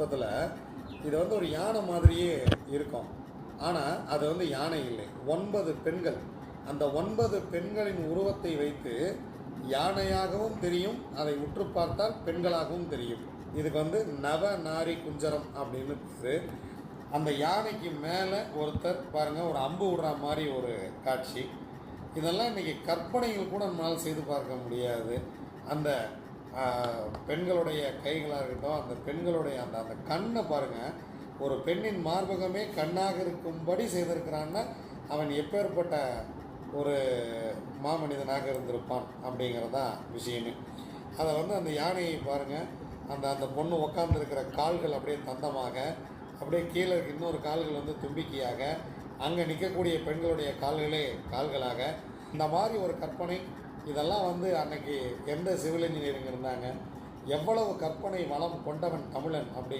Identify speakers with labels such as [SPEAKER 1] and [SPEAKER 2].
[SPEAKER 1] தோற்றத்தில் இது வந்து ஒரு யானை மாதிரியே இருக்கும். ஆனால் அது வந்து யானை இல்லை, 9 பெண்கள். அந்த 9 பெண்களின் உருவத்தை வைத்து யானையாகவும் தெரியும், அதை உற்று பார்த்தால் பெண்களாகவும் தெரியும். இதுக்கு வந்து நவ நாரி குஞ்சரம் அப்படின்னு பேர். அந்த யானைக்கு மேலே ஒருத்தர் பாருங்கள் ஒரு அம்பு விடுற மாதிரி ஒரு காட்சி. இதெல்லாம் இன்றைக்கி கற்பனைகள் கூட நம்மளால் செய்து பார்க்க முடியாது. அந்த பெண்களுடைய கைகளாக இருக்கட்டும், அந்த பெண்களுடைய அந்த அந்த கண்ணை பாருங்கள், ஒரு பெண்ணின் மார்பகமே கண்ணாக இருக்கும்படி செய்திருக்கிறான்னா அவன் எப்பேற்பட்ட ஒரு மாமனிதனாக இருந்திருப்பான் அப்படிங்கிறதான் விஷயமே. அதை வந்து அந்த யானையை பாருங்கள், அந்த அந்த பொண்ணு உக்காந்துருக்கிற கால்கள் அப்படியே தந்தமாக, அப்படியே கீழே இன்னொரு கால்கள் வந்து தும்பிக்கையாக, அங்கே நிற்கக்கூடிய பெண்களுடைய கால்களே கால்களாக, இந்த மாதிரி ஒரு கற்பனை. இதெல்லாம் வந்து அன்னைக்கு எந்த சிவில் இன்ஜினியரிங் இருந்தாங்க, எவ்வளவு கற்பனை வளம் கொண்டவன் தமிழன் அப்படி